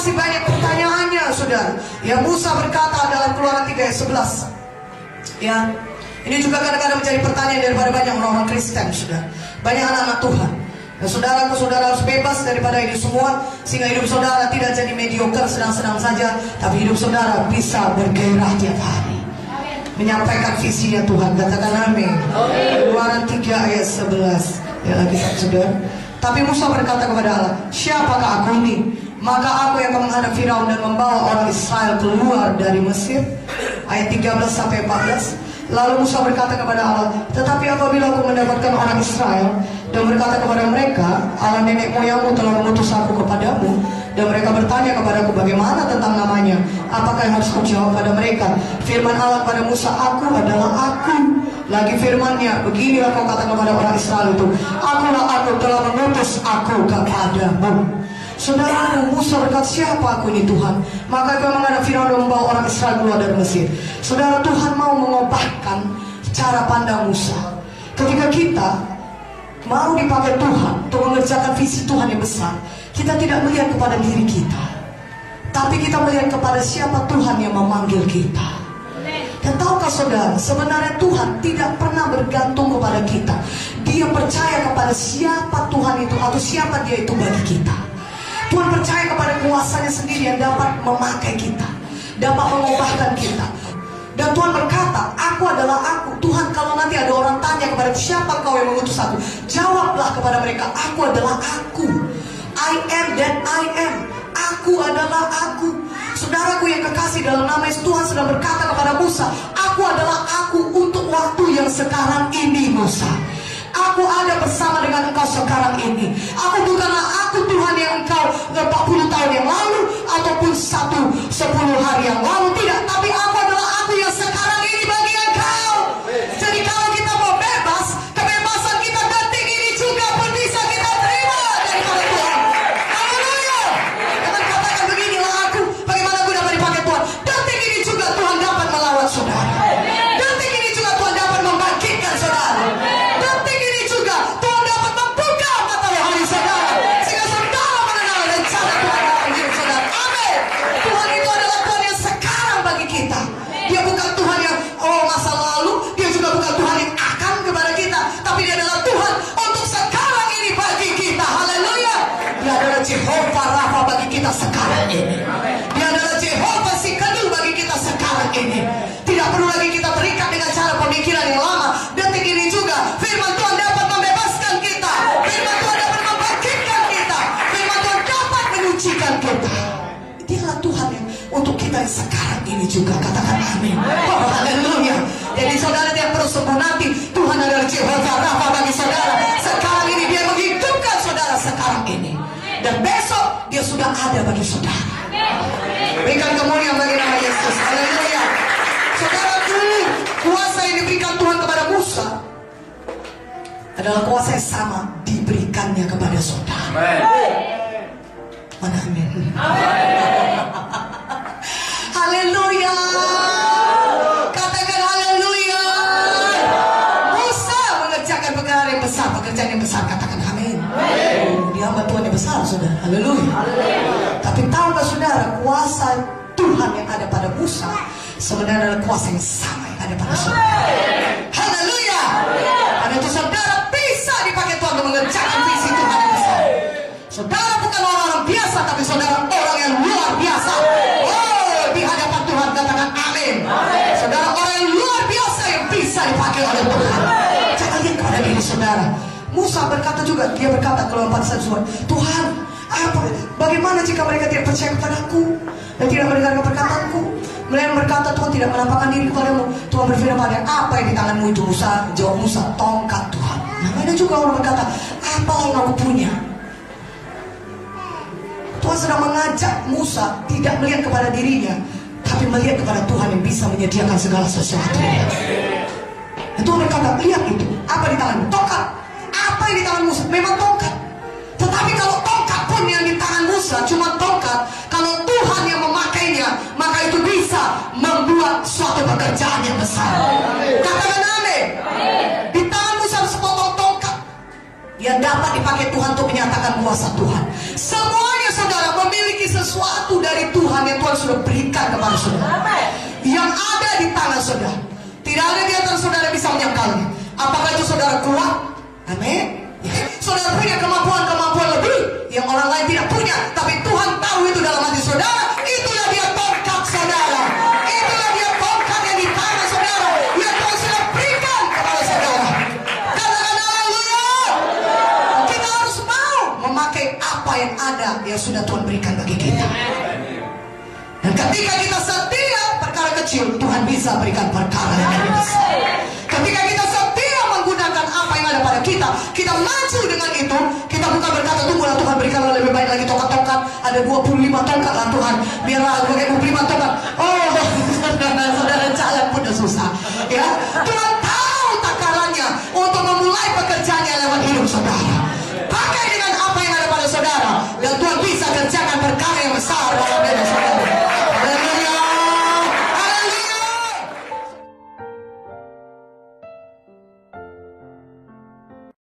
masih banyak pertanyaannya, saudara. Ya, Musa berkata dalam Keluaran 3 ayat 11. Ya, ini juga kadang-kadang menjadi pertanyaan daripada banyak orang-orang Kristen, saudara. Banyak anak-anak Tuhan. Dan saudara harus bebas daripada ini semua, sehingga hidup saudara tidak jadi mediocre, senang-senang saja, tapi hidup saudara bisa bergairah tiap hari, menyampaikan visinya Tuhan. Katakan amin. Keluaran 3 ayat 11. Ya, lagi saudara. Tapi Musa berkata kepada Allah, siapakah aku ini? Maka aku yang akan menghadap Firaun dan membawa orang Israel keluar dari Mesir. Ayat 13 sampai 14. Lalu Musa berkata kepada Allah, tetapi apabila aku mendapatkan orang Israel dan berkata kepada mereka, Allah nenek moyangmu telah mengutus aku kepadamu, dan mereka bertanya kepadaku bagaimana tentang namanya, apakah yang harus kujawab pada mereka? Firman Allah kepada Musa, aku adalah aku. Lagi firmannya, beginilah kau kata kepada orang Israel itu, akulah aku telah mengutus aku kepadamu. Saudara, Musa berkata, siapa aku ini Tuhan? Maka dia menghadap Firaun dan membawa orang Israel keluar dari Mesir. Saudara, Tuhan mau mengubahkan cara pandang Musa. Ketika kita mau dipakai Tuhan untuk mengerjakan visi Tuhan yang besar, kita tidak melihat kepada diri kita, tapi kita melihat kepada siapa Tuhan yang memanggil kita. Dan tahukah saudara, sebenarnya Tuhan tidak pernah bergantung kepada kita. Dia percaya kepada siapa Tuhan itu atau siapa dia itu bagi kita. Tuhan percaya kepada kuasanya sendiri yang dapat memakai kita, dapat mengubahkan kita. Dan Tuhan berkata, aku adalah aku. Tuhan, kalau nanti ada orang tanya kepada siapa kau yang mengutus aku, jawablah kepada mereka, aku adalah aku. I am that I am. Aku adalah aku. Saudaraku yang kekasih, dalam nama Yesus, Tuhan sedang berkata kepada Musa, aku adalah aku untuk waktu yang sekarang ini, Musa. Aku ada bersama dengan engkau sekarang ini. Aku bukanlah aku Tuhan yang engkau 40 tahun yang lalu ataupun 10 hari yang lalu. Tidak, tapi aku adalah aku yang sekarang ini bagi engkau. Jadi kalau kita mau bebas, kebebasan kita detik ini juga pun bisa kita terima daripada Tuhan. Haleluya. Jangan katakan beginilah aku, bagaimana aku dapat dipakai Tuhan. Detik ini juga Tuhan dapat melawan saudara. Detik ini juga Tuhan dapat membangkitkan saudara. Jehovah Rafa bagi kita sekarang ini. Dia adalah Jehovah Sikadul bagi kita sekarang ini. Tidak perlu lagi kita terikat dengan cara pemikiran yang lama. Detik ini juga firman Tuhan dapat membebaskan kita. Firman Tuhan dapat membangkitkan kita. Firman Tuhan dapat menyucikan kita. Dialah Tuhan yang untuk kita yang sekarang ini juga. Katakan amin. Oh, haleluya. Jadi saudara tidak perlu sembuh nanti. Tuhan adalah Jehovah Rafa bagi saudara. Sekarang ini dia menghidupkan saudara sekarang ini. Dan besok dia sudah ada bagi saudara. Berikan kemuliaan bagi nama Yesus. Haleluya. Saudaraku, kuasa yang diberikan Tuhan kepada Musa adalah kuasa yang sama diberikannya kepada saudara. Mana amin? Haleluya. Katakan haleluya. Musa mengerjakan pekerjaan yang besar. Pekerjaan yang besar, katakan amin. Dia hamba Tuhan yang besar, saudara. Haleluya. Tapi tahukah saudara, kuasa Tuhan yang ada pada Musa sebenarnya adalah kuasa yang sama yang ada pada saudara. Haleluya. Karena itu saudara bisa dipakai Tuhan untuk mengerjakan visi Tuhan yang besar. Saudara bukan orang biasa, tapi saudara orang yang luar biasa. Oh, di hadapan Tuhan katakan amin. Saudara orang yang luar biasa yang bisa dipakai oleh Tuhan. Jangan lihat kepada diri saudara. Musa berkata juga, dia berkata kalau 41 Tuhan, bagaimana jika mereka tidak percaya kepadaku dan tidak mendengarkan perkataanku? Mereka berkata, Tuhan tidak menampakkan diri kepadamu. Tuhan berfirman pada, apa yang di tanganmu itu? Musa jawab, Musa, tongkat Tuhan. Nah, ada juga orang berkata, apa yang aku punya? Tuhan sedang mengajak Musa tidak melihat kepada dirinya, tapi melihat kepada Tuhan yang bisa menyediakan segala sesuatu. Dan Tuhan berkata, lihat itu, apa di tanganmu? Tongkat. Apa yang di tangan Musa? Memang tongkat. Tetapi kalau tongkat pun yang di tangan Musa cuma tongkat, kalau Tuhan yang memakainya, maka itu bisa membuat suatu pekerjaan yang besar. Katakan amin. Di tangan Musa ada sepotong tongkat yang dapat dipakai Tuhan untuk menyatakan kuasa Tuhan. Semuanya saudara memiliki memiliki sesuatu dari Tuhan yang Tuhan sudah berikan kepada saudara. Yang ada di tangan saudara. Tidak ada di antara saudara yang bisa menyangkalnya. Apakah itu saudara kuat? Amin. Saudara punya kemampuan lebih yang orang lain tidak punya, tapi Tuhan tahu itu dalam hati saudara. Itulah dia tongkat saudara. Itulah dia tongkat yang di tangan saudara yang Tuhan sudah berikan kepada saudara. Katakan haleluya. Kita harus mau memakai apa yang ada yang sudah Tuhan berikan bagi kita. Dan ketika kita setia perkara kecil, Tuhan bisa berikan perkara yang lebih besar. Ketika kita setia menggunakan apa yang ada pada kita, kita maju dengan itu. Kita bukan berkata, tunggulah Tuhan berikanlah lebih baik lagi tongkat-tongkat. Ada 25 tongkat lah Tuhan, biarlah pakai 25 tongkat. Oh, saudara jalan pun sudah susah. Ya, Tuhan tahu takarannya untuk memulai pekerjaan